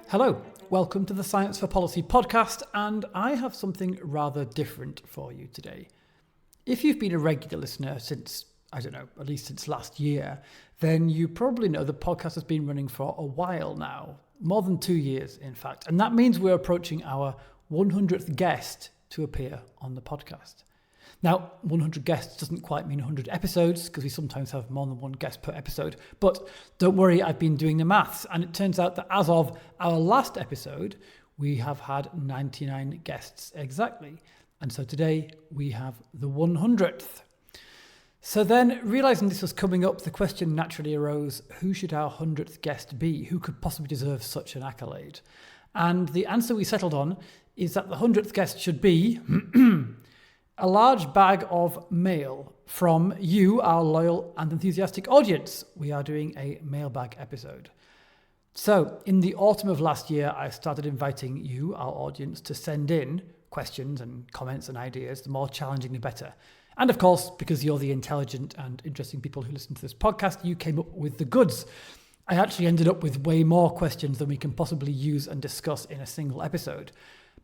Hello, welcome to the Science for Policy podcast, and I have something rather different for you today. If you've been a regular listener since, at least since last year, then you probably know the podcast has been running for a while now, more than 2 years in fact, and that means we're approaching our 100th guest to appear on the podcast. Now, 100 guests doesn't quite mean 100 episodes, because we sometimes have more than one guest per episode. But don't worry, I've been doing the maths, and it turns out that as of our last episode, we have had 99 guests exactly. And so today we have the 100th. So then, realising this was coming up, the question naturally arose, who should our 100th guest be? Who could possibly deserve such an accolade? And the answer we settled on is that the 100th guest should be a large bag of mail from you, our loyal and enthusiastic audience. We are doing a mailbag episode. So, in the autumn of last year, I started inviting you, our audience, to send in questions and comments and ideas. The more challenging, the better. And of course, because you're the intelligent and interesting people who listen to this podcast, you came up with the goods. I actually ended up with way more questions than we can possibly use and discuss in a single episode.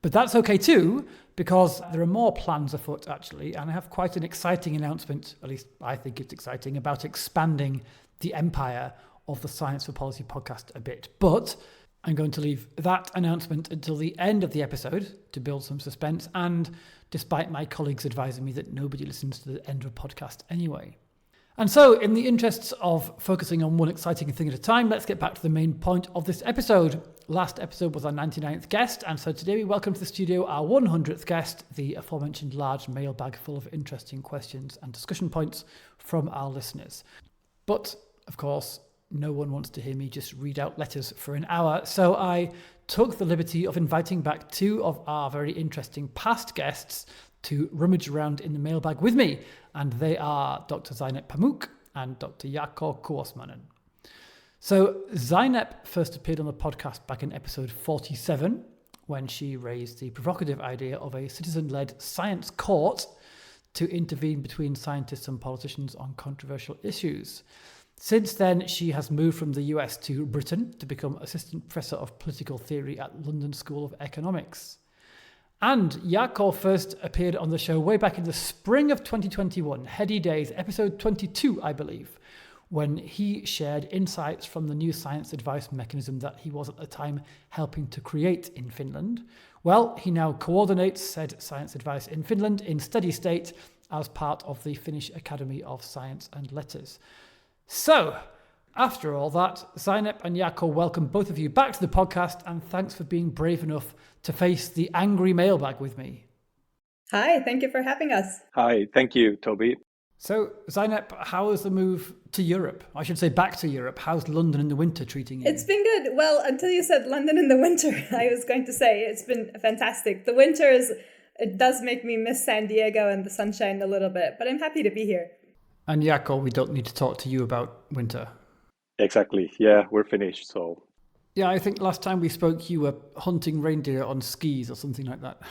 But that's okay too, because there are more plans afoot actually, and I have quite an exciting announcement, at least I think it's exciting, about expanding the empire of the Science for Policy podcast a bit. But I'm going to leave that announcement until the end of the episode to build some suspense, and despite my colleagues advising me that nobody listens to the end of a podcast anyway. And so, in the interests of focusing on one exciting thing at a time, let's get back to the main point of this episode. Last episode was our 99th guest, and so today we welcome to the studio our 100th guest, the aforementioned large mailbag full of interesting questions and discussion points from our listeners. But, of course, no one wants to hear me just read out letters for an hour, so I took the liberty of inviting back two of our very interesting past guests to rummage around in the mailbag with me, and they are Dr. Zeynep Pamuk and Dr. Jaakko Kuosmanen. So Zeynep first appeared on the podcast back in episode 47, when she raised the provocative idea of a citizen-led science court to intervene between scientists and politicians on controversial issues. Since then, she has moved from the US to Britain to become assistant professor of political theory at London School of Economics. And Jaakko first appeared on the show way back in the spring of 2021, Heady Days, episode 22, I believe, when he shared insights from the new science advice mechanism that he was at the time helping to create in Finland. Well, he now coordinates said science advice in Finland in steady state as part of the Finnish Academy of Science and Letters. So, after all that, Zeynep and Jaakko, welcome both of you back to the podcast, and thanks for being brave enough to face the angry mailbag with me. Hi, thank you for having us. Hi, thank you, Toby. So, Zeynep, how is the move to Europe? I should say back to Europe. How's London in the winter treating you? It's been good. Well, until you said London in the winter, I was going to say it's been fantastic. The it does make me miss San Diego and the sunshine a little bit, but I'm happy to be here. And Jaakko, we don't need to talk to you about winter. Exactly. Yeah, we're finished, so. Yeah, I think last time we spoke, you were hunting reindeer on skis or something like that.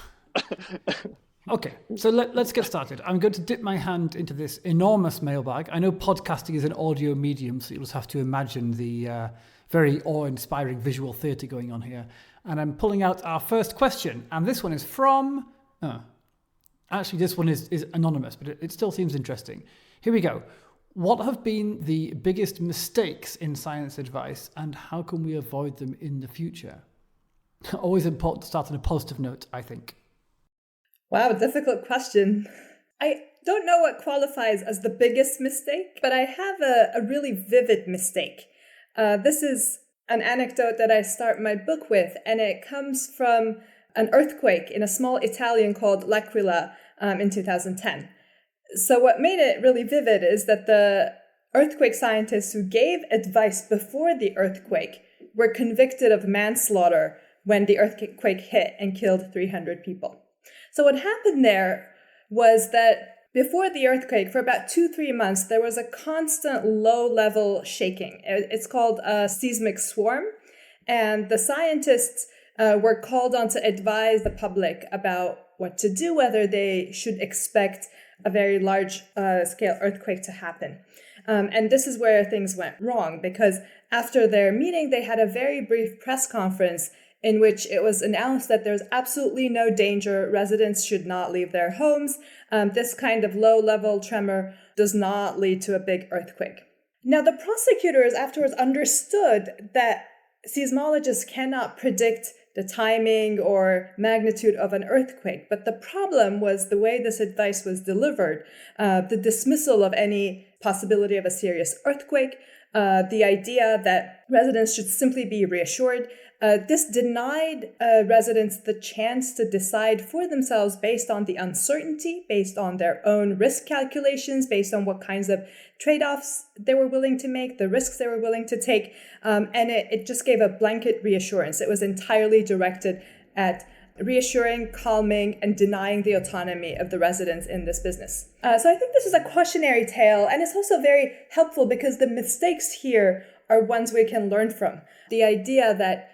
Okay, so let's get started. I'm going to dip my hand into this enormous mailbag. I know podcasting is an audio medium, so you'll just have to imagine the very awe-inspiring visual theatre going on here. And I'm pulling out our first question, and this one is from... actually, this one is anonymous, but it still seems interesting. Here we go. What have been the biggest mistakes in science advice, and how can we avoid them in the future? Always important to start on a positive note, I think. Wow, difficult question. I don't know what qualifies as the biggest mistake, but I have a really vivid mistake. This is an anecdote that I start my book with, and it comes from an earthquake in a small Italian called L'Aquila in 2010. So what made it really vivid is that the earthquake scientists who gave advice before the earthquake were convicted of manslaughter when the earthquake hit and killed 300 people. So what happened there was that before the earthquake, for about 2-3 months, there was a constant low-level shaking. It's called a seismic swarm, and the scientists were called on to advise the public about what to do, whether they should expect a very large scale earthquake to happen. And this is where things went wrong, because after their meeting, they had a very brief press conference in which it was announced that there's absolutely no danger. Residents should not leave their homes. This kind of low-level tremor does not lead to a big earthquake. Now, the prosecutors afterwards understood that seismologists cannot predict the timing or magnitude of an earthquake. But the problem was the way this advice was delivered, the dismissal of any possibility of a serious earthquake, the idea that residents should simply be reassured. This denied residents the chance to decide for themselves based on the uncertainty, based on their own risk calculations, based on what kinds of trade-offs they were willing to make, the risks they were willing to take. And it just gave a blanket reassurance. It was entirely directed at reassuring, calming, and denying the autonomy of the residents in this business. So I think this is a cautionary tale, and it's also very helpful because the mistakes here are ones we can learn from. The idea that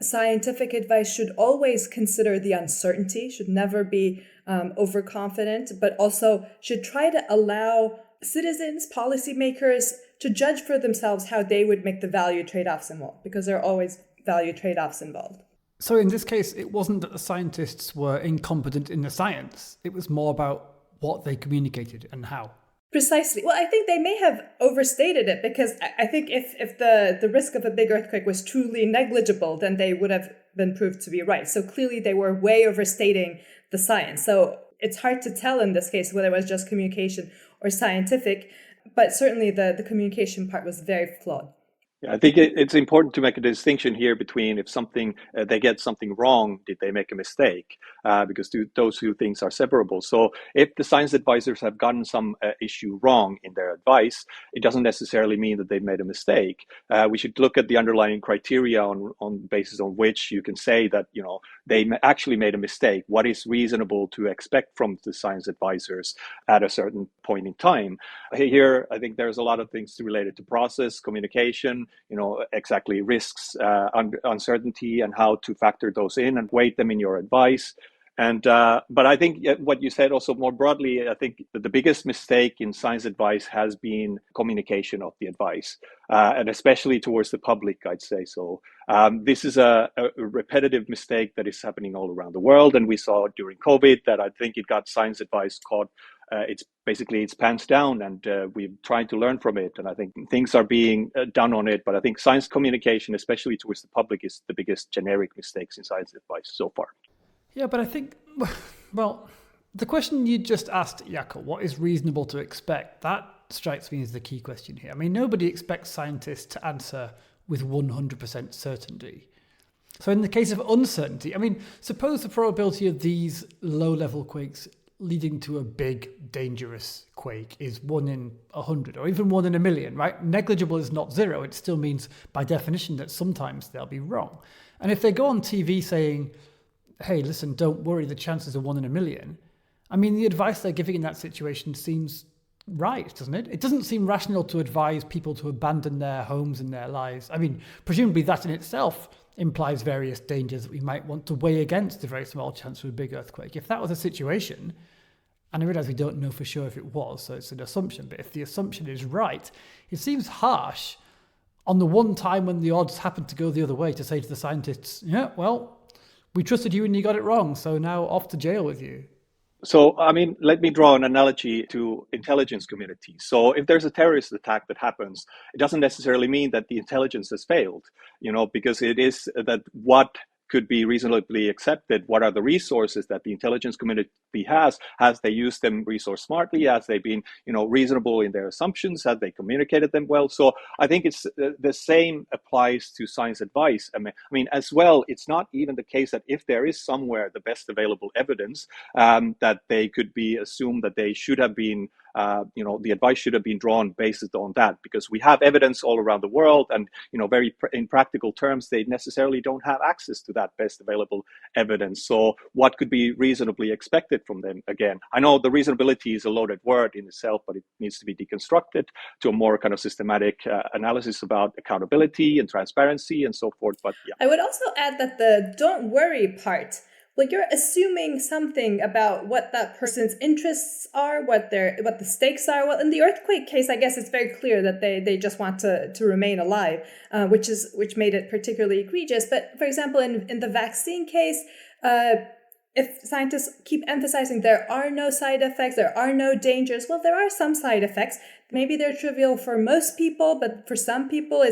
scientific advice should always consider the uncertainty, should never be overconfident, but also should try to allow citizens, policymakers to judge for themselves how they would make the value trade-offs involved, because there are always value trade-offs involved. So in this case, it wasn't that the scientists were incompetent in the science. It was more about what they communicated and how. Precisely. Well, I think they may have overstated it, because I think if the risk of a big earthquake was truly negligible, then they would have been proved to be right. So clearly they were way overstating the science. So it's hard to tell in this case whether it was just communication or scientific, but certainly the communication part was very flawed. Yeah, I think it's important to make a distinction here between if something they get something wrong, did they make a mistake? Because those two things are separable. So if the science advisors have gotten some issue wrong in their advice, it doesn't necessarily mean that they've made a mistake. We should look at the underlying criteria on basis on which you can say that they actually made a mistake. What is reasonable to expect from the science advisors at a certain point in time? Here, I think there's a lot of things related to process, communication, exactly risks, uncertainty, and how to factor those in and weight them in your advice. And but I think what you said also more broadly, I think that the biggest mistake in science advice has been communication of the advice, and especially towards the public, I'd say. So this is a repetitive mistake that is happening all around the world. And we saw during COVID that I think it got science advice caught it's pants down, and we've tried to learn from it. And I think things are being done on it. But I think science communication, especially towards the public, is the biggest generic mistakes in science advice so far. Yeah, but I think, well, the question you just asked, Jaakko, what is reasonable to expect? That strikes me as the key question here. I mean, nobody expects scientists to answer with 100% certainty. So in the case of uncertainty, I mean, suppose the probability of these low-level quakes leading to a big, dangerous quake is 1 in 100 or even 1 in a million, right? Negligible is not zero. It still means, by definition, that sometimes they'll be wrong. And if they go on TV saying, hey, listen, don't worry, the chances are 1 in a million, I mean, the advice they're giving in that situation seems right, doesn't it? It doesn't seem rational to advise people to abandon their homes and their lives. I mean, presumably that in itself implies various dangers that we might want to weigh against the very small chance of a big earthquake. If that was a situation, and I realize we don't know for sure if it was, so it's an assumption, but if the assumption is right, it seems harsh on the one time when the odds happen to go the other way to say to the scientists, yeah, well, we trusted you and you got it wrong, so now off to jail with you. So, I mean, let me draw an analogy to intelligence communities. So if there's a terrorist attack that happens, it doesn't necessarily mean that the intelligence has failed, because it is that what could be reasonably accepted, what are the resources that the intelligence community has they used them resource smartly, has they been reasonable in their assumptions, have they communicated them well? So I think it's the same applies to science advice. I mean as well, it's not even the case that if there is somewhere the best available evidence, that they could be assumed that they should have been the advice should have been drawn based on that, because we have evidence all around the world, and in practical terms, they necessarily don't have access to that best available evidence. So what could be reasonably expected from them? Again, I know the reasonability is a loaded word in itself, but it needs to be deconstructed to a more kind of systematic analysis about accountability and transparency and so forth. But yeah, I would also add that the don't worry part well, you're assuming something about what that person's interests are, what the stakes are. Well, in the earthquake case, I guess it's very clear that they just want to remain alive, which made it particularly egregious. But for example, in the vaccine case, if scientists keep emphasizing there are no side effects, there are no dangers, well, there are some side effects. Maybe they're trivial for most people, but for some people,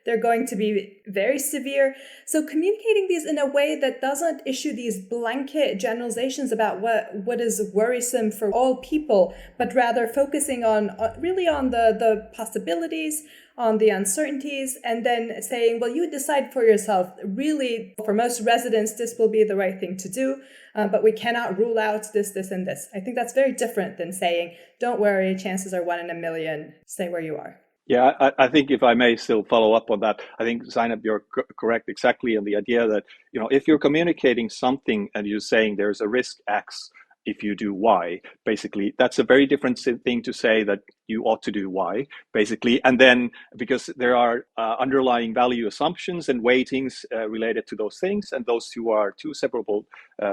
they're going to be very severe. So communicating these in a way that doesn't issue these blanket generalizations about what is worrisome for all people, but rather focusing on the possibilities, on the uncertainties, and then saying, well, you decide for yourself. Really, for most residents, this will be the right thing to do, but we cannot rule out this, this, and this. I think that's very different than saying, don't worry, chances are 1 in a million, stay where you are. Yeah, I think if I may still follow up on that, I think, Zainab, you're correct exactly in the idea that, if you're communicating something and you're saying there's a risk X if you do Y, basically, that's a very different thing to say that you ought to do Y, basically. And then because there are underlying value assumptions and weightings related to those things, and those two are two separable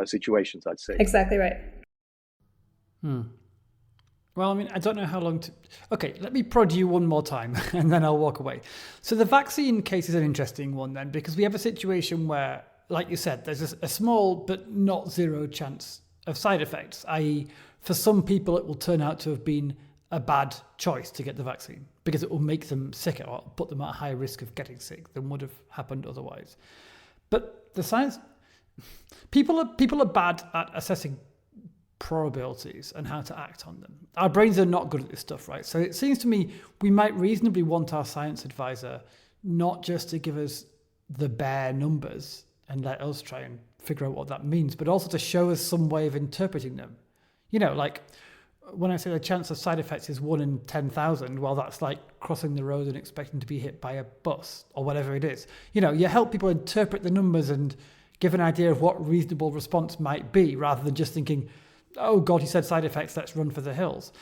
situations, I'd say. Exactly right. Well, I mean, I don't know how long to... Okay, let me prod you one more time and then I'll walk away. So the vaccine case is an interesting one then, because we have a situation where, like you said, there's a small but not zero chance of side effects, i.e. for some people it will turn out to have been a bad choice to get the vaccine because it will make them sicker or put them at a higher risk of getting sick than would have happened otherwise. But the science... People are bad at assessing probabilities and how to act on them. Our brains are not good at this stuff, right? So it seems to me we might reasonably want our science advisor not just to give us the bare numbers and let us try and figure out what that means, but also to show us some way of interpreting them. Like when I say the chance of side effects is 1 in 10,000, well, that's like crossing the road and expecting to be hit by a bus or whatever it is. You help people interpret the numbers and give an idea of what reasonable response might be, rather than just thinking, oh God, he said side effects, let's run for the hills.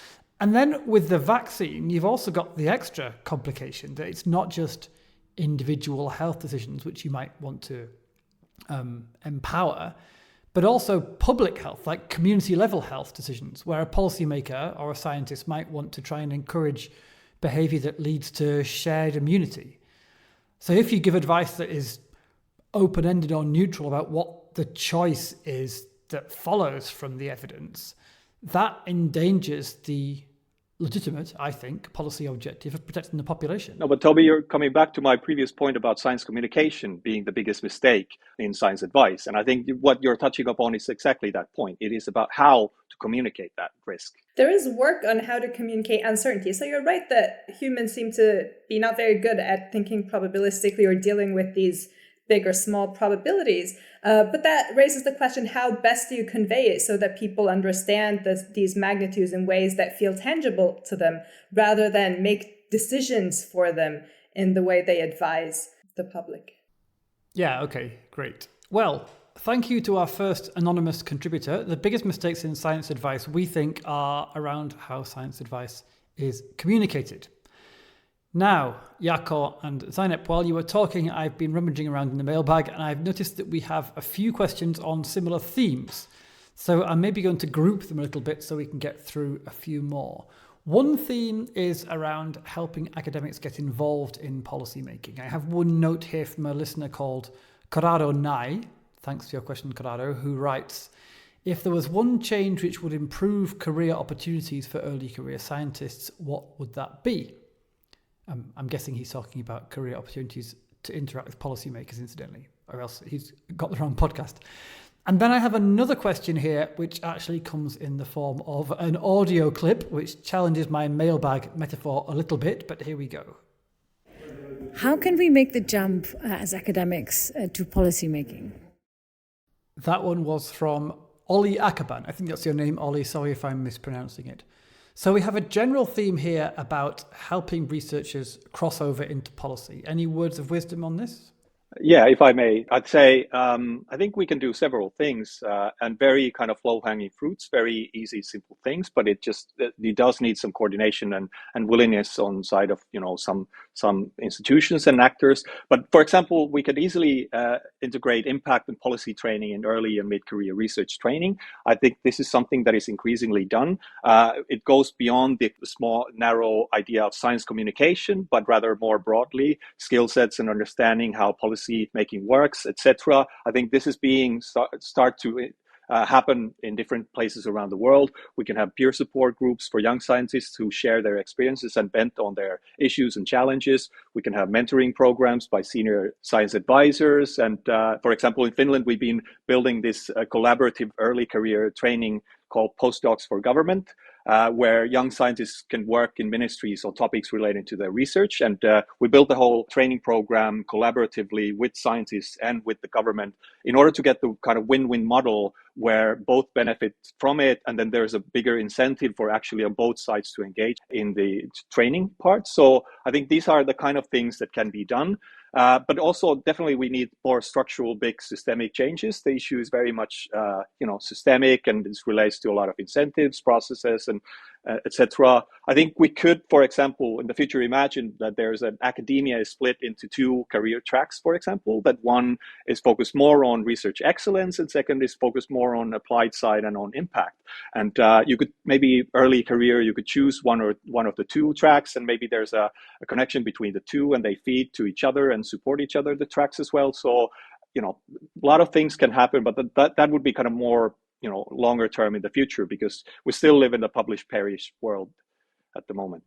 And then with the vaccine, you've also got the extra complication that it's not just individual health decisions, which you might want to empower, but also public health, like community level health decisions, where a policymaker or a scientist might want to try and encourage behavior that leads to shared immunity. So if you give advice that is open-ended or neutral about what the choice is that follows from the evidence, that endangers the legitimate, I think, policy objective of protecting the population. No, but Toby, you're coming back to my previous point about science communication being the biggest mistake in science advice. And I think what you're touching upon is exactly that point. It is about how to communicate that risk. There is work on how to communicate uncertainty. So you're right that humans seem to be not very good at thinking probabilistically or dealing with these big or small probabilities. But that raises the question, how best do you convey it so that people understand these magnitudes in ways that feel tangible to them, rather than make decisions for them in the way they advise the public? Yeah, okay, great. Well, thank you to our first anonymous contributor. The biggest mistakes in science advice, we think, are around how science advice is communicated. Now, Jaakko and Zeynep, while you were talking, I've been rummaging around in the mailbag and I've noticed that we have a few questions on similar themes. So I'm maybe going to group them a little bit so we can get through a few more. One theme is around helping academics get involved in policy making. I have one note here from a listener called Corrado Nai. Thanks for your question, Corrado, who writes, if there was one change which would improve career opportunities for early career scientists, what would that be? I'm guessing he's talking about career opportunities to interact with policymakers, incidentally, or else he's got the wrong podcast. And then I have another question here, which actually comes in the form of an audio clip, which challenges my mailbag metaphor a little bit, but here we go. How can we make the jump as academics to policymaking? That one was from Ollie Akaban. I think that's your name, Ollie. Sorry if I'm mispronouncing it. So we have a general theme here about helping researchers cross over into policy. Any words of wisdom on this? Yeah, if I may, I'd say I think we can do several things and very kind of low-hanging fruits, very easy, simple things. But it does need some coordination and willingness on side of some institutions and actors. But for example, we could easily integrate impact and policy training in early and mid-career research training. I think this is something that is increasingly done. It goes beyond the small, narrow idea of science communication, but rather more broadly, skill sets and understanding how policy making works, etc. I think this is being start to happen in different places around the world. We can have peer support groups for young scientists who share their experiences and bent on their issues and challenges. We can have mentoring programs by senior science advisors. And for example, in Finland, we've been building this collaborative early career training called Postdocs for Government, where young scientists can work in ministries on topics relating to their research. And we built the whole training program collaboratively with scientists and with the government in order to get the kind of win-win model where both benefit from it. And then there's a bigger incentive for actually on both sides to engage in the training part. So I think these are the kind of things that can be done. But also definitely we need more structural, big systemic changes. The issue is very much, systemic, and this relates to a lot of incentives, processes, and etc. I think we could, for example, in the future imagine that there's an academia is split into two career tracks, for example, that one is focused more on research excellence and second is focused more on applied side and on impact. And you could maybe early career, you could choose one of the two tracks, and maybe there's a connection between the two and they feed to each other and support each other, the tracks as well. So, a lot of things can happen, but that would be kind of more longer term in the future, because we still live in the publish perish world at the moment.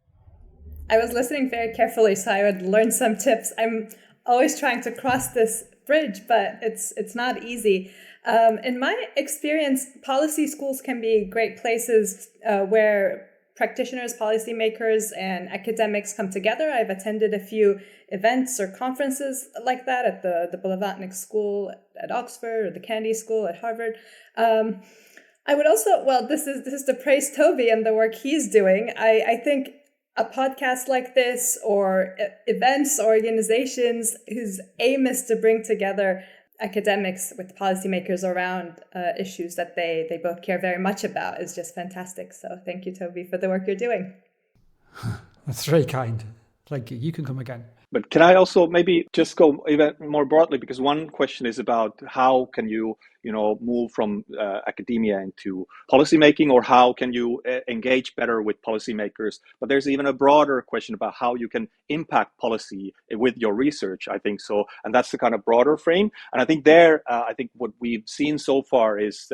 I was listening very carefully so I would learn some tips. I'm always trying to cross this bridge, but it's not easy. In my experience, policy schools can be great places where practitioners, policymakers, and academics come together. I've attended a few events or conferences like that at the Blavatnik School at Oxford or the Kennedy School at Harvard. I would also, this is to praise Toby and the work he's doing. I think a podcast like this or events, organizations whose aim is to bring together academics with policymakers around issues that they both care very much about is just fantastic. So thank you, Toby, for the work you're doing. That's very kind. Thank you. You can come again. But can I also maybe just go even more broadly, because one question is about how can you, move from academia into policymaking, or how can you engage better with policymakers? But there's even a broader question about how you can impact policy with your research, I think so. And that's the kind of broader frame. And I think I think what we've seen so far is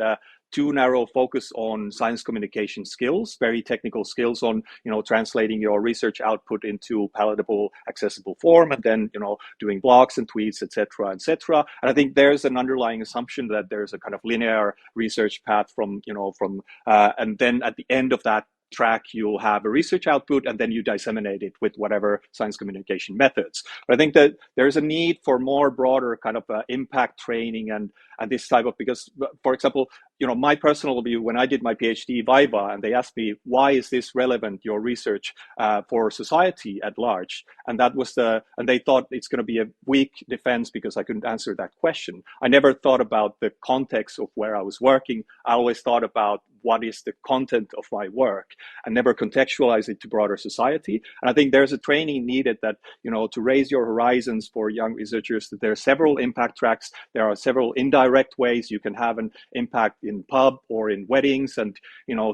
too narrow focus on science communication skills, very technical skills on, translating your research output into palatable, accessible form, and then, doing blogs and tweets, et cetera, et cetera. And I think there's an underlying assumption that there's a kind of linear research path and then at the end of that track, you'll have a research output, and then you disseminate it with whatever science communication methods. But I think that there's a need for more broader kind of impact training and this type of, because, for example, my personal view, when I did my PhD Viva, and they asked me, why is this relevant, your research for society at large? And that was and they thought it's going to be a weak defense because I couldn't answer that question. I never thought about the context of where I was working. I always thought about what is the content of my work and never contextualize it to broader society. And I think there's a training needed that, to raise your horizons for young researchers, that there are several impact tracks. There are several indirect ways you can have an impact in pub or in weddings. And,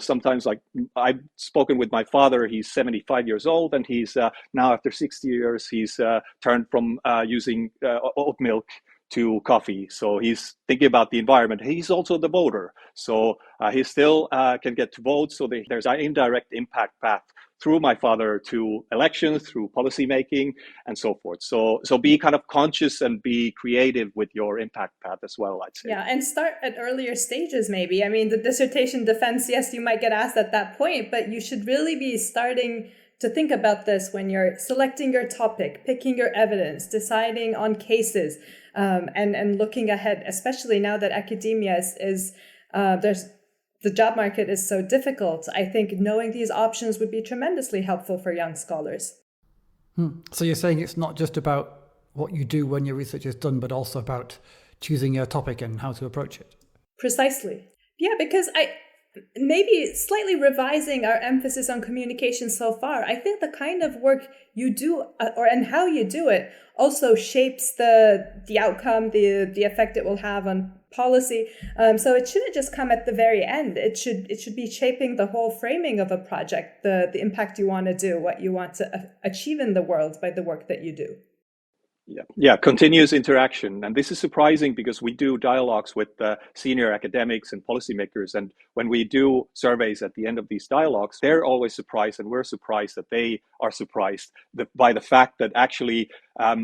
sometimes, like, I've spoken with my father, he's 75 years old, and he's now after 60 years, he's turned from using oat milk to coffee. So he's thinking about the environment. He's also the voter. So he still can get to vote. So there's an indirect impact path through my father to elections, through policy making, and so forth. So be kind of conscious and be creative with your impact path as well, I'd say. Yeah, and start at earlier stages maybe. I mean, the dissertation defense, yes, you might get asked at that point, but you should really be starting to think about this when you're selecting your topic, picking your evidence, deciding on cases, and looking ahead, especially now that academia the job market is so difficult. I think knowing these options would be tremendously helpful for young scholars. So you're saying it's not just about what you do when your research is done, but also about choosing your topic and how to approach it. Precisely. Yeah, because maybe slightly revising our emphasis on communication so far, I think the kind of work you do and how you do it also shapes the outcome, the effect it will have on policy. So it shouldn't just come at the very end. It should be shaping the whole framing of a project, the impact you want to do, what you want to achieve in the world by the work that you do. Yeah, continuous interaction. And this is surprising because we do dialogues with senior academics and policymakers. And when we do surveys at the end of these dialogues, they're always surprised, and we're surprised that they are surprised by the fact that actually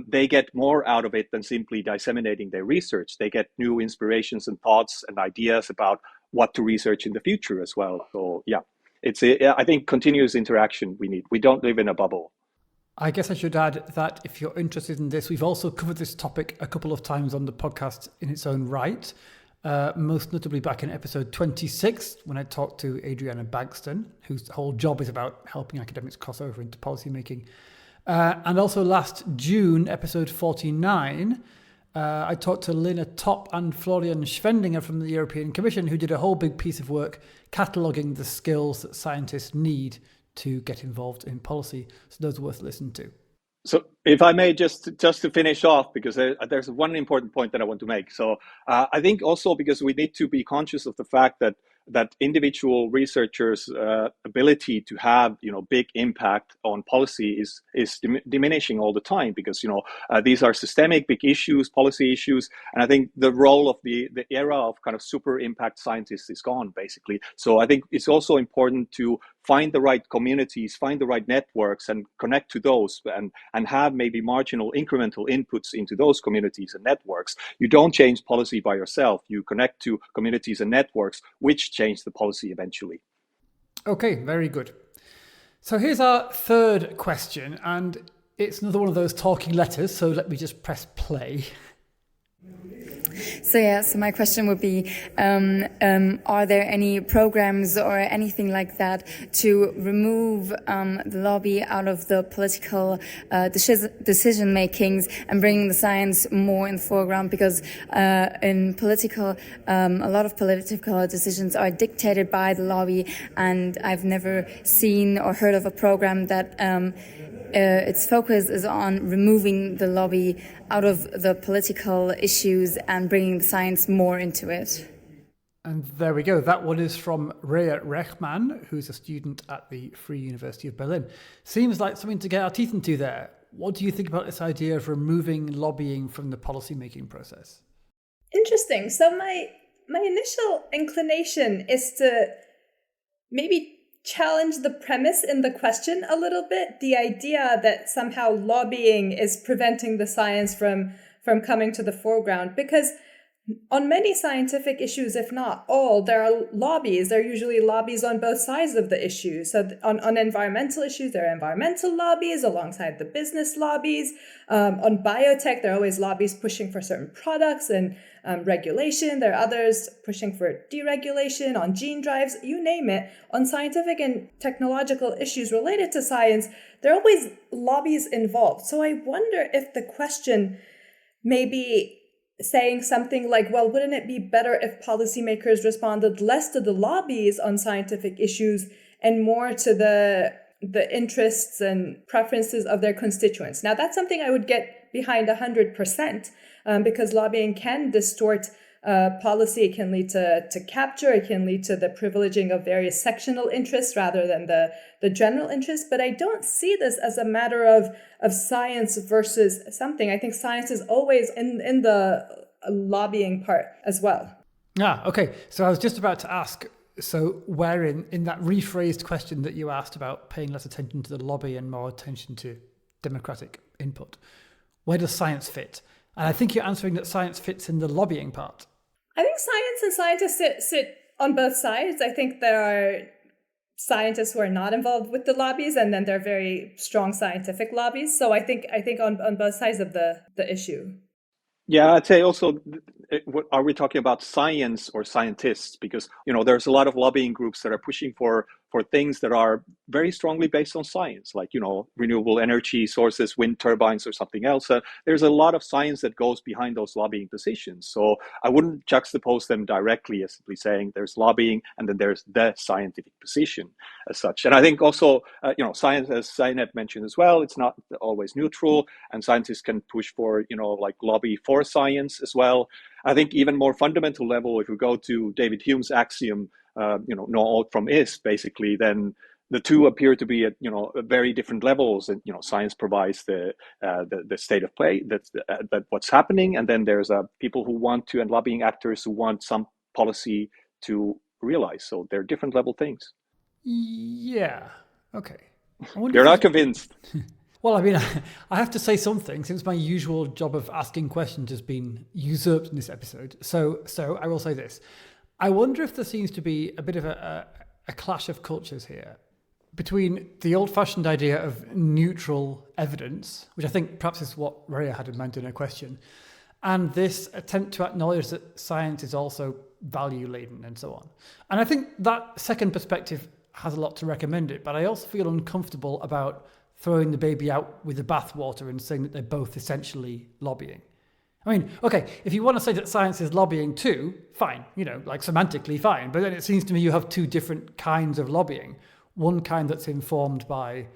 they get more out of it than simply disseminating their research. They get new inspirations and thoughts and ideas about what to research in the future as well. So yeah, I think continuous interaction we need. We don't live in a bubble. I guess I should add that if you're interested in this, we've also covered this topic a couple of times on the podcast in its own right, most notably back in episode 26, when I talked to Adriana Bagston, whose whole job is about helping academics cross over into policymaking. And also last June, episode 49, I talked to Lena Topp and Florian Schwendinger from the European Commission, who did a whole big piece of work cataloguing the skills that scientists need to get involved in policy. So those are worth listening to. So if I may, just to finish off, because there's one important point that I want to make. So I think also because we need to be conscious of the fact that individual researchers' ability to have big impact on policy is diminishing all the time, because these are systemic big issues, policy issues, and I think the role of the era of kind of super impact scientists is gone basically. So I think it's also important to find the right communities, find the right networks, and connect to those, and have maybe marginal incremental inputs into those communities and networks. You don't change policy by yourself. You connect to communities and networks which change the policy eventually. Okay, very good. So here's our third question, and it's another one of those talking letters, so let me just press play. So my question would be, are there any programs or anything like that to remove the lobby out of the political decision makings and bringing the science more in the foreground? Because in political, a lot of political decisions are dictated by the lobby, and I've never seen or heard of a program that its focus is on removing the lobby out of the political issues and bringing the science more into it. And there we go. That one is from Rea Rechman, who's a student at the Free University of Berlin. Seems like something to get our teeth into there. What do you think about this idea of removing lobbying from the policymaking process? Interesting. So my initial inclination is to maybe challenge the premise in the question a little bit, the idea that somehow lobbying is preventing the science from coming to the foreground, because on many scientific issues, if not all, there are lobbies. There are usually lobbies on both sides of the issue. So on environmental issues, there are environmental lobbies alongside the business lobbies. On biotech, there are always lobbies pushing for certain products and regulation. There are others pushing for deregulation. On gene drives, you name it. On scientific and technological issues related to science, there are always lobbies involved. So I wonder if the question may be saying something like, well, wouldn't it be better if policymakers responded less to the lobbies on scientific issues and more to the interests and preferences of their constituents? Now, that's something I would get behind 100%, because lobbying can distort policy. It can lead to capture. It can lead to the privileging of various sectional interests rather than the general interest. But I don't see this as a matter of science versus something. I think science is always in the lobbying part as well. Okay. So I was just about to ask, so where in that rephrased question that you asked about paying less attention to the lobby and more attention to democratic input, where does science fit? And I think you're answering that science fits in the lobbying part. I think science and scientists sit on both sides. I think there are scientists who are not involved with the lobbies, and then there are very strong scientific lobbies. So I think on both sides of the issue. Yeah, I'd say also, are we talking about science or scientists? Because there's a lot of lobbying groups that are pushing for for things that are very strongly based on science, like, renewable energy sources, wind turbines or something else. There's a lot of science that goes behind those lobbying positions. So I wouldn't juxtapose them directly as simply saying there's lobbying and then there's the scientific position as such. And I think also, science, as Zainab mentioned as well, it's not always neutral, and scientists can push for, like lobby for science as well. I think even more fundamental level, if we go to David Hume's axiom, know out from is, basically, then the two appear to be at very different levels. And science provides the state of play, that what's happening, and then there's people who want to, and lobbying actors who want some policy to realize. So they're different level things. Yeah. Okay. You're not convinced. Well, I mean, I have to say something, since my usual job of asking questions has been usurped in this episode. So I will say this. I wonder if there seems to be a bit of a clash of cultures here between the old-fashioned idea of neutral evidence, which I think perhaps is what Rhea had in mind in her question, and this attempt to acknowledge that science is also value-laden and so on. And I think that second perspective has a lot to recommend it, but I also feel uncomfortable about throwing the baby out with the bathwater and saying that they're both essentially lobbying. I mean, okay, if you want to say that science is lobbying too, fine, like semantically fine, but then it seems to me you have two different kinds of lobbying. One kind that's informed by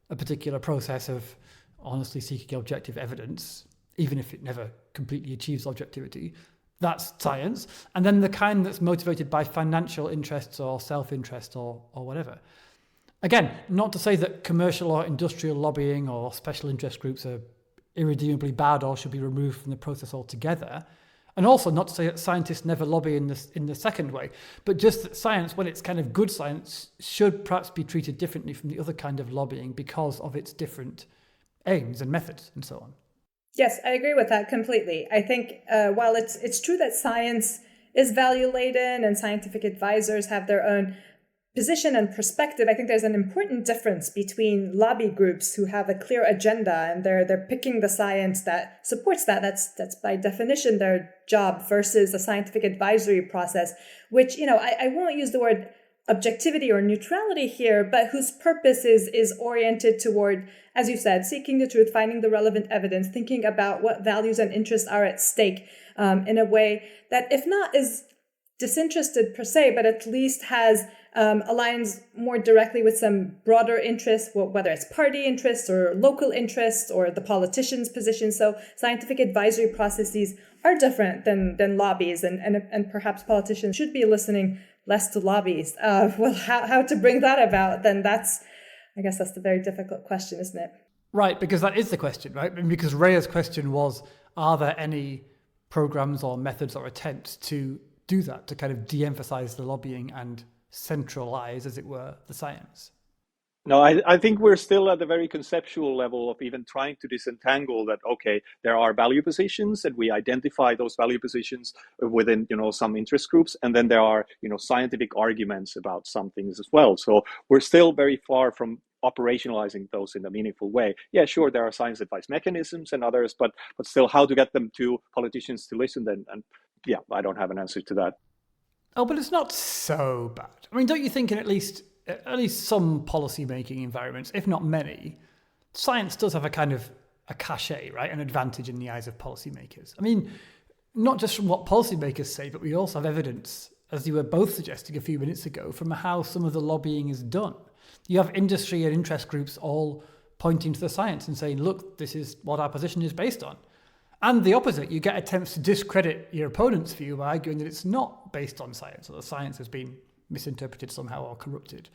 a particular process of honestly seeking objective evidence, even if it never completely achieves objectivity. That's science. And then the kind that's motivated by financial interests or self-interest or whatever. Again, not to say that commercial or industrial lobbying or special interest groups are irredeemably bad or should be removed from the process altogether. And also not to say that scientists never lobby in the second way, but just that science, when it's kind of good science, should perhaps be treated differently from the other kind of lobbying because of its different aims and methods and so on. Yes, I agree with that completely. I think while it's true that science is value-laden and scientific advisors have their own position and perspective, I think there's an important difference between lobby groups who have a clear agenda and they're picking the science that supports that. That's by definition their job, versus a scientific advisory process, which, I won't use the word objectivity or neutrality here, but whose purpose is oriented toward, as you said, seeking the truth, finding the relevant evidence, thinking about what values and interests are at stake in a way that, if not is disinterested per se, but at least aligns more directly with some broader interests, whether it's party interests or local interests or the politician's position. So scientific advisory processes are different than lobbies, and perhaps politicians should be listening less to lobbies. Well, how to bring that about, then I guess that's the very difficult question, isn't it? Right, because that is the question, right? And because Rhea's question was, are there any programs or methods or attempts to do that, to kind of de-emphasize the lobbying and centralize, as it were, the science? No, I think we're still at the very conceptual level of even trying to disentangle that, okay, there are value positions and we identify those value positions within, some interest groups. And then there are, scientific arguments about some things as well. So we're still very far from operationalizing those in a meaningful way. Yeah, sure, there are science advice mechanisms and others, but still how to get them to politicians to listen then. And yeah, I don't have an answer to that. Oh, but it's not so bad. I mean, don't you think in at least some policy-making environments, if not many, science does have a kind of a cachet, right? An advantage in the eyes of policymakers. I mean, not just from what policymakers say, but we also have evidence, as you were both suggesting a few minutes ago, from how some of the lobbying is done. You have industry and interest groups all pointing to the science and saying, look, this is what our position is based on. And the opposite, you get attempts to discredit your opponent's view by arguing that it's not based on science, or the science has been misinterpreted somehow or corrupted.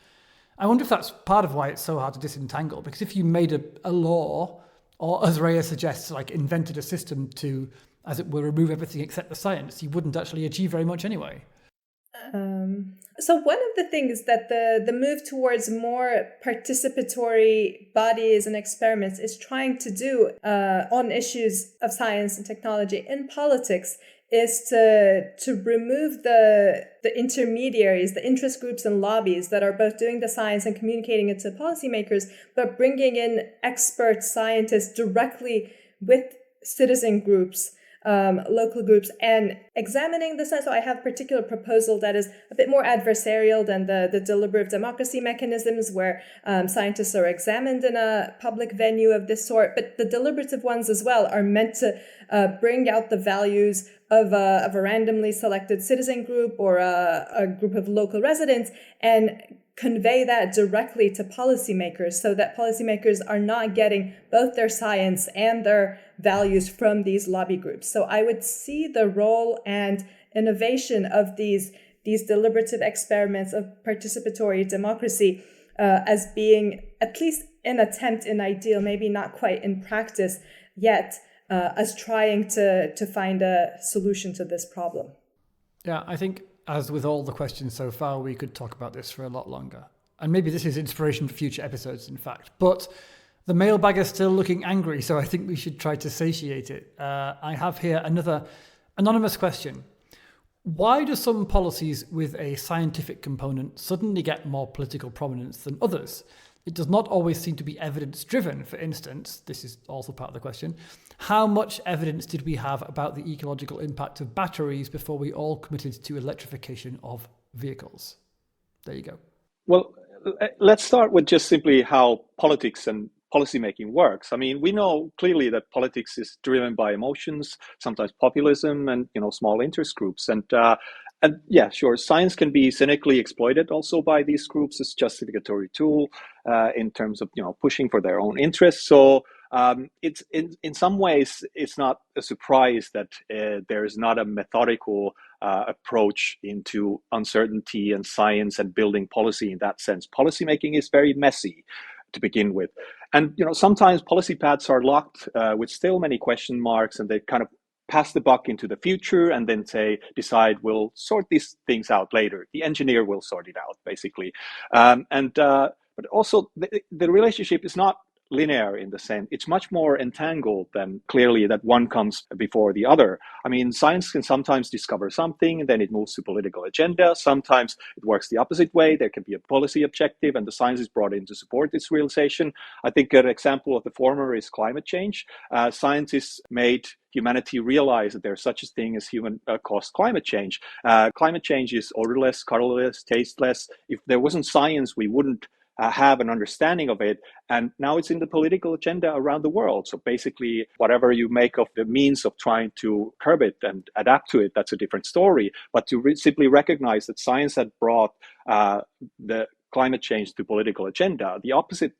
I wonder if that's part of why it's so hard to disentangle, because if you made a law, or as Rhea suggests, like invented a system to, as it were, remove everything except the science, you wouldn't actually achieve very much anyway. So one of the things that the move towards more participatory bodies and experiments is trying to do on issues of science and technology in politics is to remove the intermediaries, the interest groups and lobbies that are both doing the science and communicating it to policymakers, but bringing in expert scientists directly with citizen groups local groups, and examining the science. So I have a particular proposal that is a bit more adversarial than the deliberative democracy mechanisms where scientists are examined in a public venue of this sort. But the deliberative ones as well are meant to bring out the values of a randomly selected citizen group or a group of local residents and convey that directly to policymakers so that policymakers are not getting both their science and their values from these lobby groups. So I would see the role and innovation of these deliberative experiments of participatory democracy as being at least an attempt in ideal, maybe not quite in practice yet, as trying to find a solution to this problem. Yeah, I think as with all the questions so far, we could talk about this for a lot longer. And maybe this is inspiration for future episodes, in fact. But the mailbag is still looking angry, so I think we should try to satiate it. I have here another anonymous question. Why do some policies with a scientific component suddenly get more political prominence than others? It does not always seem to be evidence-driven. For instance, this is also part of the question, how much evidence did we have about the ecological impact of batteries before we all committed to electrification of vehicles? There you go. Well, let's start with just simply how politics and policymaking works. I mean, we know clearly that politics is driven by emotions, sometimes populism, and small interest groups. And yeah, sure, science can be cynically exploited also by these groups as justificatory tool in terms of pushing for their own interests. So it's in some ways it's not a surprise that there is not a methodical approach into uncertainty and science and building policy in that sense. Policymaking is very messy to begin with, and sometimes policy paths are locked with still many question marks, and they kind of pass the buck into the future and then decide we'll sort these things out later. The engineer will sort it out, basically. But also the relationship is not linear in the sense. It's much more entangled than clearly that one comes before the other. I mean, science can sometimes discover something and then it moves to political agenda. Sometimes it works the opposite way. There can be a policy objective and the science is brought in to support its realization. I think an example of the former is climate change. Scientists made humanity realize that there's such a thing as human-caused climate change. Climate change is odorless, colorless, tasteless. If there wasn't science, we wouldn't have an understanding of it. And now it's in the political agenda around the world. So basically, whatever you make of the means of trying to curb it and adapt to it, that's a different story. But to simply recognize that science had brought the climate change to political agenda, the opposite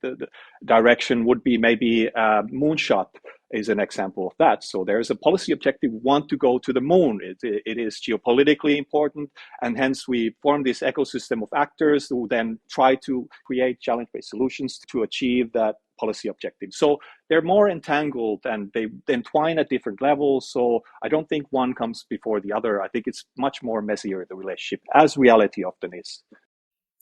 direction would be maybe moonshot is an example of that. So there's a policy objective, we want to go to the moon. It is geopolitically important, and hence we form this ecosystem of actors who then try to create challenge-based solutions to achieve that policy objective. So they're more entangled and they entwine at different levels. So I don't think one comes before the other. I think it's much more messier, the relationship, as reality often is.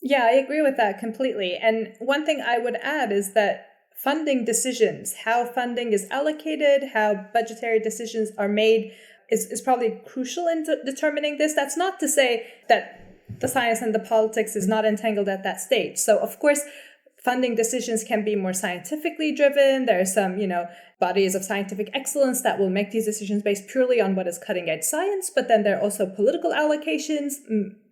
Yeah, I agree with that completely. And one thing I would add is that funding decisions, how funding is allocated, how budgetary decisions are made is probably crucial in determining this. That's not to say that the science and the politics is not entangled at that stage. So of course, funding decisions can be more scientifically driven. There are some, bodies of scientific excellence that will make these decisions based purely on what is cutting edge science. But then there are also political allocations.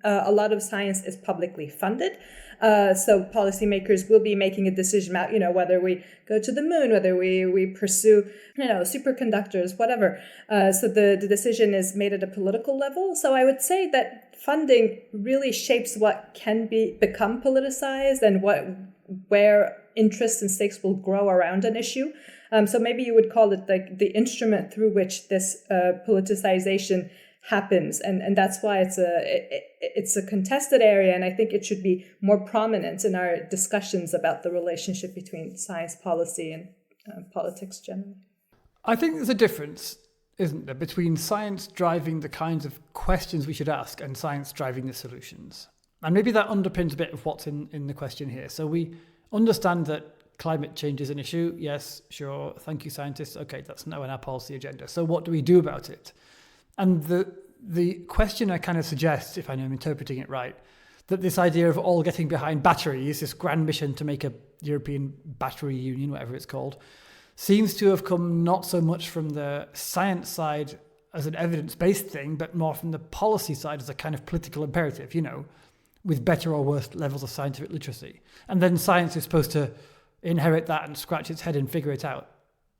A lot of science is publicly funded. So policymakers will be making a decision about, whether we go to the moon, whether we pursue, superconductors, whatever. So the decision is made at a political level. So I would say that funding really shapes what can become politicized and where interests and stakes will grow around an issue. So maybe you would call it like the instrument through which this politicization happens, and that's why it's a contested area, and I think it should be more prominent in our discussions about the relationship between science policy and politics generally. I think there's a difference, isn't there, between science driving the kinds of questions we should ask and science driving the solutions. And maybe that underpins a bit of what's in the question here. So we understand that climate change is an issue. Yes, sure. Thank you, scientists. Okay, that's now in our policy agenda. So what do we do about it? And the questioner kind of suggests, if I'm interpreting it right, that this idea of all getting behind batteries, this grand mission to make a European battery union, whatever it's called, seems to have come not so much from the science side as an evidence-based thing, but more from the policy side as a kind of political imperative, with better or worse levels of scientific literacy. And then science is supposed to inherit that and scratch its head and figure it out.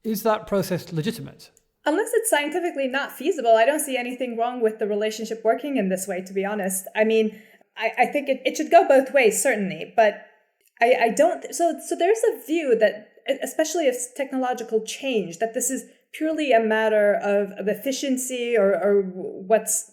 Is that process legitimate? Unless it's scientifically not feasible, I don't see anything wrong with the relationship working in this way, to be honest. I mean, I think it should go both ways, certainly, but I don't. So there's a view that, especially if technological change, that this is purely a matter of efficiency or what's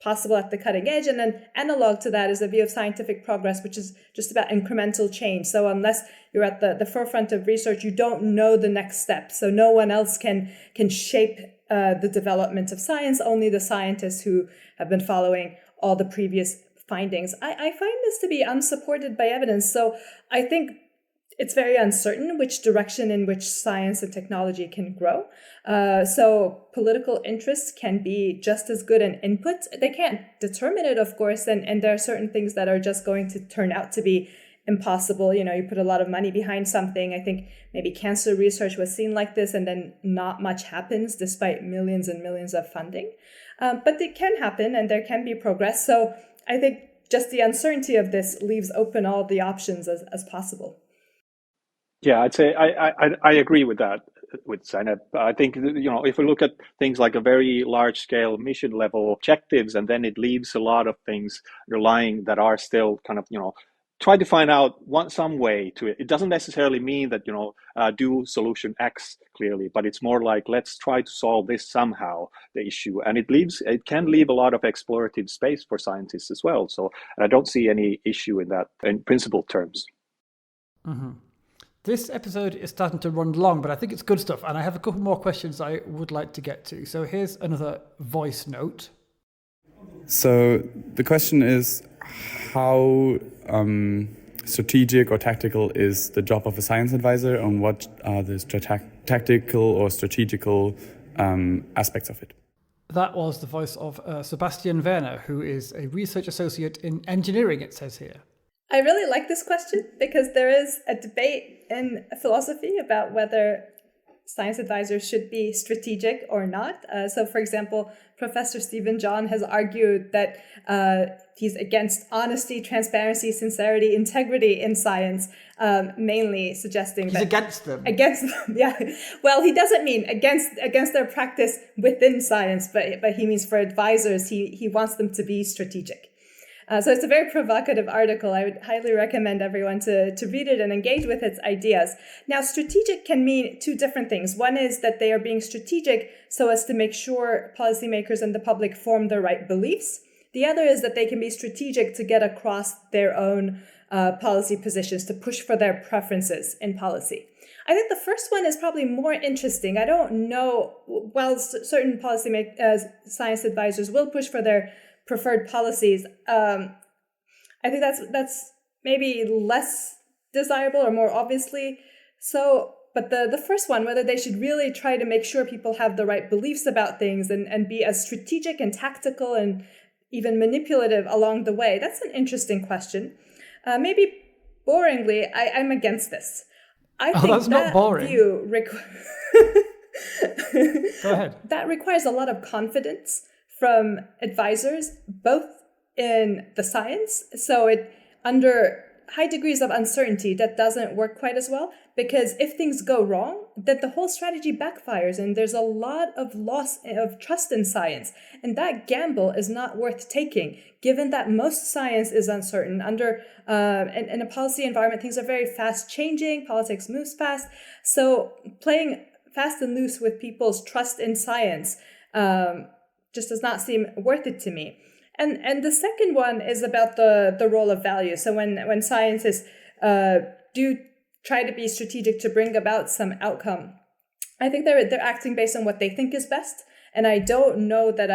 possible at the cutting edge. And then analog to that is a view of scientific progress, which is just about incremental change. So unless you're at the forefront of research, you don't know the next step. So no one else can shape the development of science, only the scientists who have been following all the previous findings. I find this to be unsupported by evidence. So I think it's very uncertain which direction in which science and technology can grow. So political interests can be just as good an input. They can't determine it, of course, and there are certain things that are just going to turn out to be impossible. You put a lot of money behind something. I think maybe cancer research was seen like this, and then not much happens despite millions and millions of funding. But it can happen, and there can be progress. So I think just the uncertainty of this leaves open all the options as possible. Yeah, I'd say I agree with that, with Zainab. I think, if we look at things like a very large scale mission level objectives, and then it leaves a lot of things underlying that are still kind of, try to find out some way to it. It doesn't necessarily mean that, do solution X clearly, but it's more like, let's try to solve this somehow, the issue. And it can leave a lot of explorative space for scientists as well. So I don't see any issue in that in principle terms. Mm-hmm. This episode is starting to run long, but I think it's good stuff. And I have a couple more questions I would like to get to. So here's another voice note. So the question is, how strategic or tactical is the job of a science advisor, and what are the tactical or strategical aspects of it? That was the voice of Sebastian Werner, who is a research associate in engineering, it says here. I really like this question because there is a debate in philosophy about whether science advisors should be strategic or not. So, for example, Professor Stephen John has argued that he's against honesty, transparency, sincerity, integrity in science, mainly suggesting he's against them. Against them, yeah. Well, he doesn't mean against their practice within science, but he means for advisors, he wants them to be strategic. So it's a very provocative article. I would highly recommend everyone to read it and engage with its ideas. Now, strategic can mean two different things. One is that they are being strategic so as to make sure policymakers and the public form the right beliefs. The other is that they can be strategic to get across their own policy positions, to push for their preferences in policy. I think the first one is probably more interesting. I don't know, while certain science advisors will push for their preferred policies, I think that's maybe less desirable or more obviously so. But the first one, whether they should really try to make sure people have the right beliefs about things and be as strategic and tactical and even manipulative along the way, that's an interesting question. Maybe boringly, I'm against this. I think that's not boring. View Go ahead. That requires a lot of confidence from advisors, both in the science. So under high degrees of uncertainty, that doesn't work quite as well, because if things go wrong, then the whole strategy backfires and there's a lot of loss of trust in science. And that gamble is not worth taking, given that most science is uncertain. Under in a policy environment, things are very fast changing, politics moves fast. So playing fast and loose with people's trust in science just does not seem worth it to me. And the second one is about the role of value. So when scientists do try to be strategic to bring about some outcome, I think they're acting based on what they think is best. And I don't know that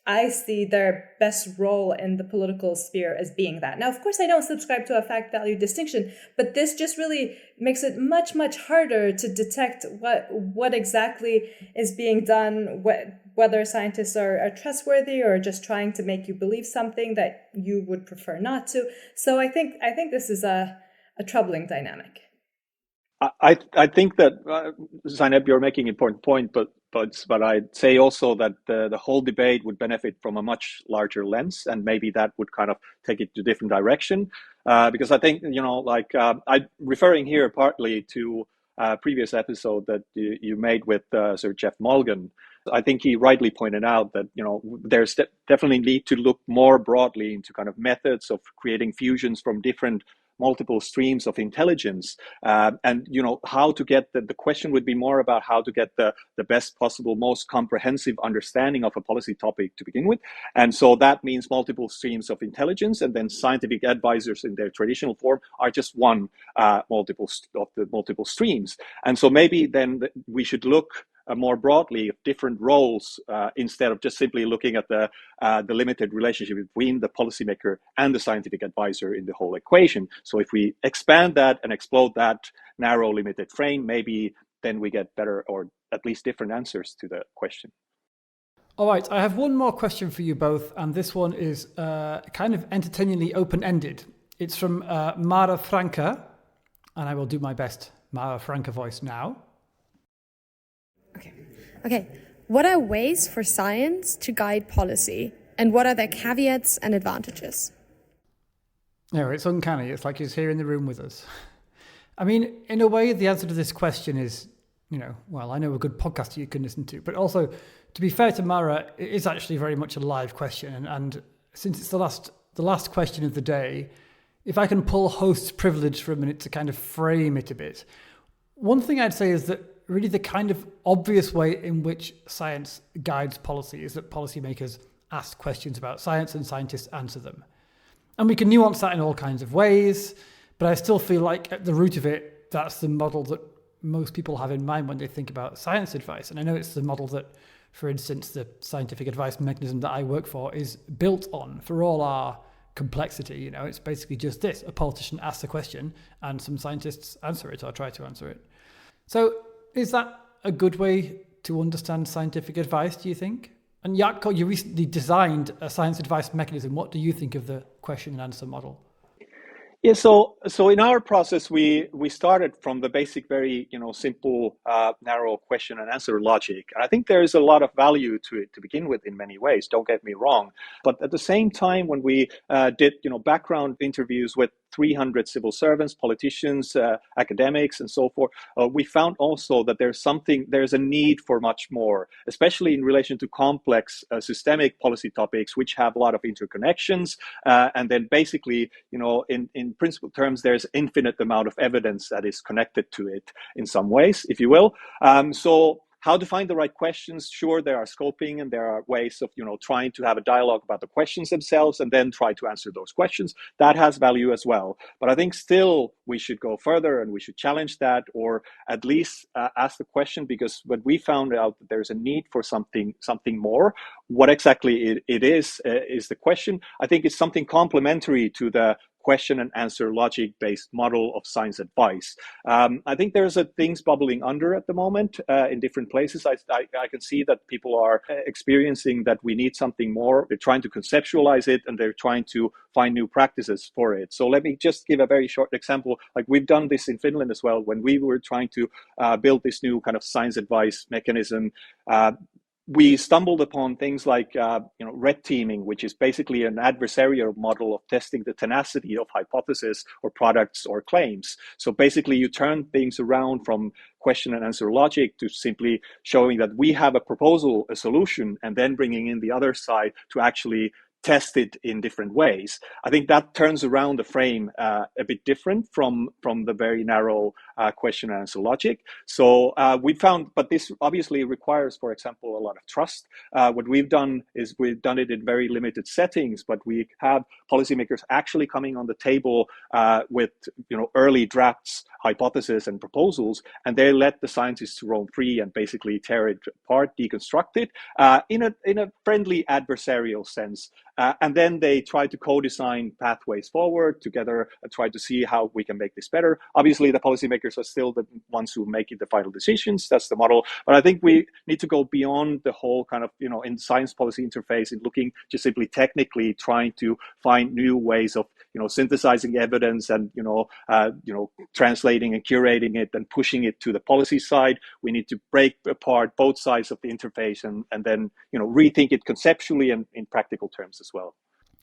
I see their best role in the political sphere as being that. Now, of course, I don't subscribe to a fact-value distinction, but this just really makes it much, much harder to detect what exactly is being done, whether scientists are trustworthy or just trying to make you believe something that you would prefer not to. So I think this is a troubling dynamic. I think that, Zainab, you're making an important point, but but I'd say also that the whole debate would benefit from a much larger lens, and maybe that would kind of take it to a different direction. Because I think, I'm referring here partly to a previous episode that you made with Sir Jeff Mulgan. I think he rightly pointed out that, there's definitely need to look more broadly into kind of methods of creating fusions from different multiple streams of intelligence, and how to get the question would be more about how to get the best possible, most comprehensive understanding of a policy topic to begin with. And so that means multiple streams of intelligence, and then scientific advisors in their traditional form are just one multiple streams. And so maybe then we should look more broadly of different roles, instead of just simply looking at the limited relationship between the policymaker and the scientific advisor in the whole equation. So if we expand that and explode that narrow limited frame, maybe then we get better, or at least different answers to the question. All right, I have one more question for you both, and this one is kind of entertainingly open-ended. It's from Mara Franca, and I will do my best Mara Franca voice now. Okay. What are ways for science to guide policy, and what are their caveats and advantages? No, it's uncanny. It's like he's here in the room with us. I mean, in a way, the answer to this question is, well, I know a good podcast you can listen to, but also, to be fair to Mara, it is actually very much a live question. And since it's the last question of the day, if I can pull host's privilege for a minute to kind of frame it a bit, one thing I'd say is that really the kind of obvious way in which science guides policy is that policymakers ask questions about science and scientists answer them. And we can nuance that in all kinds of ways, but I still feel like at the root of it, that's the model that most people have in mind when they think about science advice. And I know it's the model that, for instance, the scientific advice mechanism that I work for is built on. For all our complexity, it's basically just this: a politician asks a question and some scientists answer it or try to answer it. So is that a good way to understand scientific advice, do you think? And Jaakko, you recently designed a science advice mechanism. What do you think of the question and answer model? Yeah, so in our process, we started from the basic, very simple, narrow question and answer logic. And I think there is a lot of value to it to begin with in many ways. Don't get me wrong, but at the same time, when we did background interviews with 300 civil servants, politicians, academics, and so forth, we found also that there's a need for much more, especially in relation to complex systemic policy topics, which have a lot of interconnections. And then basically, in principle terms, there's infinite amount of evidence that is connected to it in some ways, if you will. So how to find the right questions? Sure, there are scoping and there are ways of trying to have a dialogue about the questions themselves and then try to answer those questions. That has value as well. But I think still we should go further and we should challenge that, or at least ask the question, because when we found out that there's a need for something more, what exactly it is the question. I think it's something complementary to the question and answer logic-based model of science advice. I think there's things bubbling under at the moment in different places. I can see that people are experiencing that we need something more. They're trying to conceptualize it and they're trying to find new practices for it. So let me just give a very short example. Like we've done this in Finland as well. When we were trying to build this new kind of science advice mechanism, we stumbled upon things like red teaming, which is basically an adversarial model of testing the tenacity of hypotheses or products or claims. So basically you turn things around from question and answer logic to simply showing that we have a proposal, a solution, and then bringing in the other side to actually test it in different ways. I think that turns around the frame a bit different from the very narrow question and answer logic. So we found, but this obviously requires, for example, a lot of trust. What we've done is we've done it in very limited settings, but we have policymakers actually coming on the table with early drafts, hypotheses, and proposals, and they let the scientists roam free and basically tear it apart, deconstruct it in a friendly adversarial sense. And then they try to co-design pathways forward together and try to see how we can make this better. Obviously, the policymakers are still the ones who make the final decisions. That's the model. But I think we need to go beyond the whole kind of, in science policy interface and looking just simply technically trying to find new ways of synthesizing evidence and translating and curating it and pushing it to the policy side. We need to break apart both sides of the interface and then rethink it conceptually and in practical terms as well.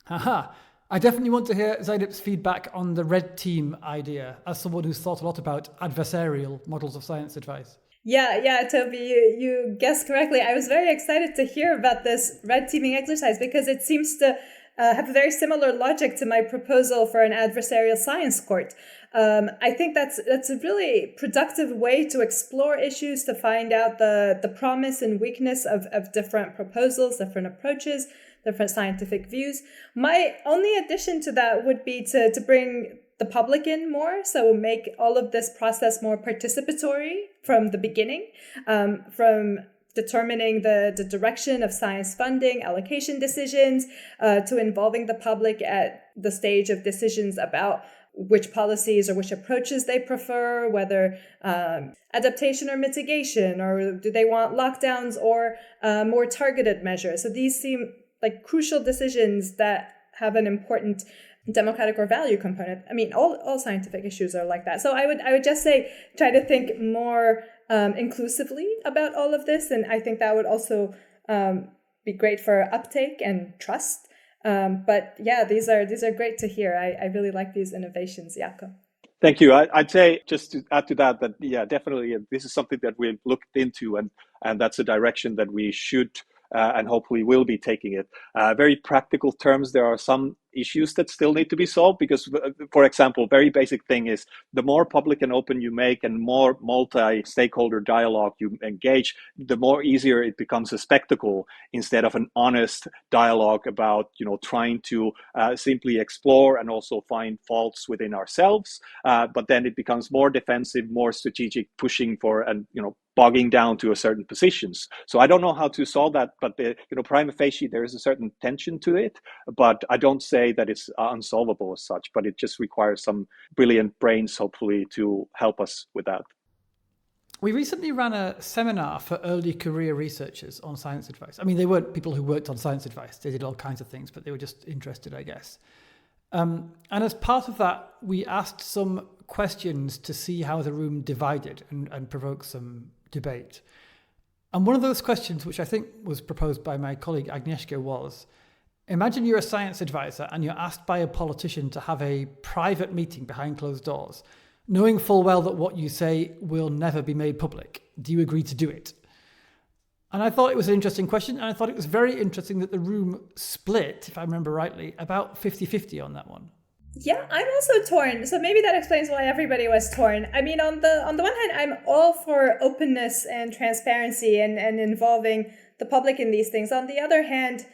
Haha. I definitely want to hear Zeynep's feedback on the red team idea, as someone who's thought a lot about adversarial models of science advice. Yeah, Toby, you guessed correctly. I was very excited to hear about this red teaming exercise because it seems to have a very similar logic to my proposal for an adversarial science court. I think that's a really productive way to explore issues, to find out the promise and weakness of different proposals, different approaches, different scientific views. My only addition to that would be to bring the public in more, so make all of this process more participatory from the beginning, from determining the direction of science funding, allocation decisions, to involving the public at the stage of decisions about which policies or which approaches they prefer, whether adaptation or mitigation, or do they want lockdowns or more targeted measures. So these seem like crucial decisions that have an important democratic or value component. I mean, all scientific issues are like that. So I would just say, try to think more inclusively about all of this. And I think that would also be great for uptake and trust. But yeah, these are great to hear. I really like these innovations, Jaakko. Thank you. I'd say, just to add to that, yeah, definitely this is something that we've looked into, and that's a direction that we should and hopefully will be taking it. Very practical terms, there are some issues that still need to be solved because, for example, very basic thing is the more public and open you make and more multi-stakeholder dialogue you engage, the more easier it becomes a spectacle instead of an honest dialogue about, trying to simply explore and also find faults within ourselves. But then it becomes more defensive, more strategic, pushing for and, bogging down to a certain positions. So I don't know how to solve that, but prima facie, there is a certain tension to it, but I don't say that it's unsolvable as such, but it just requires some brilliant brains, hopefully, to help us with that. We recently ran a seminar for early career researchers on science advice. I mean, they weren't people who worked on science advice. They did all kinds of things, but they were just interested, I guess. And as part of that, we asked some questions to see how the room divided and provoke some debate. And one of those questions, which I think was proposed by my colleague Agnieszka, was, imagine you're a science advisor and you're asked by a politician to have a private meeting behind closed doors, knowing full well that what you say will never be made public. Do you agree to do it? And I thought it was an interesting question, and I thought it was very interesting that the room split, if I remember rightly, about 50-50 on that one. Yeah, I'm also torn. So maybe that explains why everybody was torn. I mean, on the one hand, I'm all for openness and transparency and involving the public in these things. On the other hand,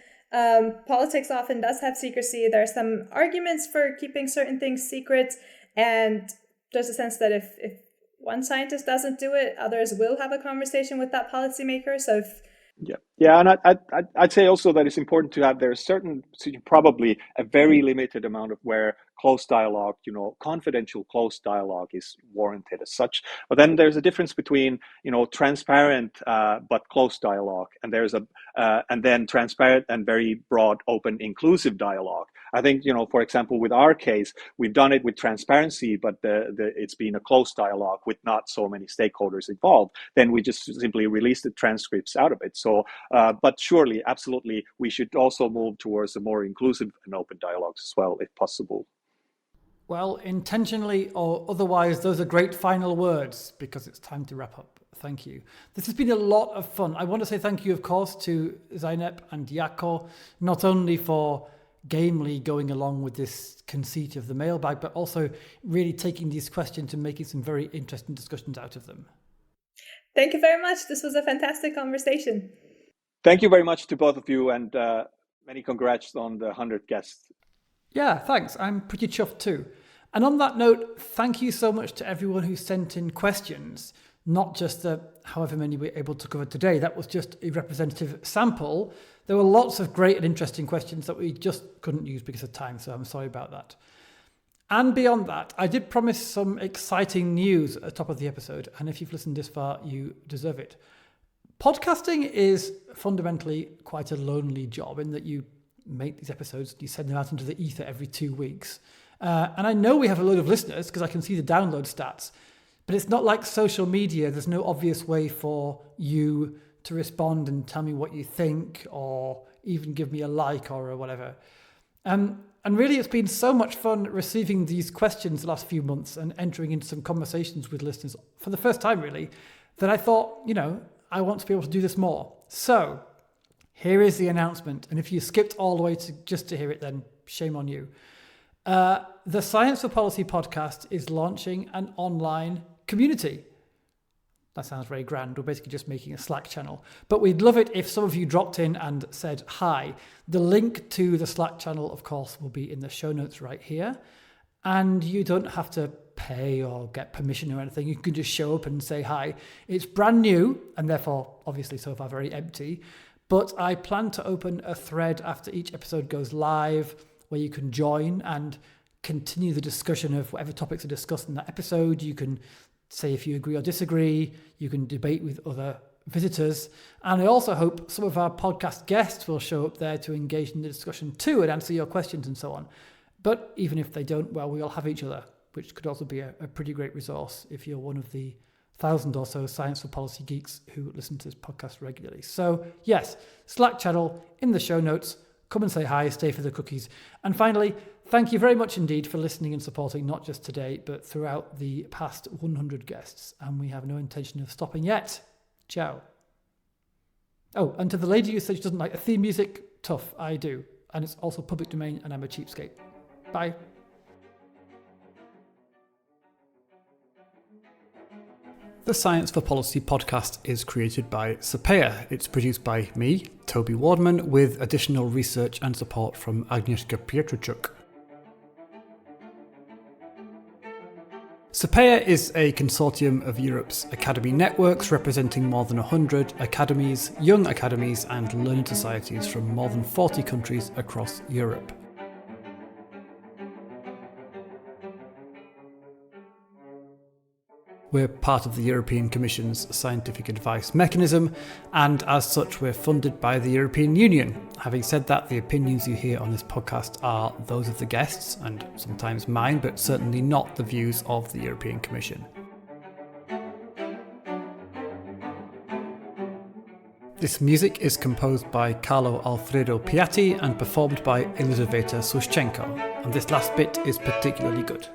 politics often does have secrecy. There are some arguments for keeping certain things secret. And there's a sense that if one scientist doesn't do it, others will have a conversation with that policymaker. So if Yeah, and I'd say also that it's important to have probably a very limited amount of where close dialogue, confidential close dialogue is warranted as such. But then there's a difference between, transparent but close dialogue, and and then transparent and very broad, open, inclusive dialogue. I think, for example, with our case, we've done it with transparency, but it's been a close dialogue with not so many stakeholders involved. Then we just simply release the transcripts out of it. So, but surely, absolutely, we should also move towards a more inclusive and open dialogues as well, if possible. Well, intentionally or otherwise, those are great final words because it's time to wrap up. Thank you. This has been a lot of fun. I want to say thank you, of course, to Zeynep and Jaakko, not only for gamely going along with this conceit of the mailbag, but also really taking these questions and making some very interesting discussions out of them. Thank you very much. This was a fantastic conversation. Thank you very much to both of you, and many congrats on the 100th guest. Yeah, thanks. I'm pretty chuffed too. And on that note, thank you so much to everyone who sent in questions, not just the however many we were able to cover today. That was just a representative sample. There were lots of great and interesting questions that we just couldn't use because of time, so I'm sorry about that. And beyond that, I did promise some exciting news at the top of the episode, and if you've listened this far, you deserve it. Podcasting is fundamentally quite a lonely job in that you make these episodes, you send them out into the ether every 2 weeks, And I know we have a load of listeners because I can see the download stats, but it's not like social media. There's no obvious way for you to respond and tell me what you think or even give me a like or whatever. And really, it's been so much fun receiving these questions the last few months and entering into some conversations with listeners for the first time, really, that I thought, I want to be able to do this more. So here is the announcement. And if you skipped all the way just to hear it, then shame on you. The Science for Policy podcast is launching an online community. That sounds very grand. We're basically just making a Slack channel. But we'd love it if some of you dropped in and said hi. The link to the Slack channel, of course, will be in the show notes right here. And you don't have to pay or get permission or anything. You can just show up and say hi. It's brand new and therefore, obviously, so far very empty. But I plan to open a thread after each episode goes live where you can join and continue the discussion of whatever topics are discussed in that episode. You can say if you agree or disagree. You can debate with other visitors. And I also hope some of our podcast guests will show up there to engage in the discussion too and answer your questions and so on. But even if they don't, well, we all have each other, which could also be a pretty great resource if you're one of the 1,000 or so Science for Policy geeks who listen to this podcast regularly. So yes, Slack channel in the show notes. Come and say hi, stay for the cookies. And finally, thank you very much indeed for listening and supporting not just today, but throughout the past 100 guests. And we have no intention of stopping yet. Ciao. Oh, and to the lady who said she doesn't like the theme music, tough, I do. And it's also public domain and I'm a cheapskate. Bye. The Science for Policy podcast is created by Sapea. It's produced by me, Toby Wardman, with additional research and support from Agnieszka Pietruchuk. Sapea is a consortium of Europe's academy networks representing more than 100 academies, young academies and learning societies from more than 40 countries across Europe. We're part of the European Commission's scientific advice mechanism, and as such we're funded by the European Union. Having said that, the opinions you hear on this podcast are those of the guests, and sometimes mine, but certainly not the views of the European Commission. This music is composed by Carlo Alfredo Piatti and performed by Elizaveta Sushchenko, and this last bit is particularly good.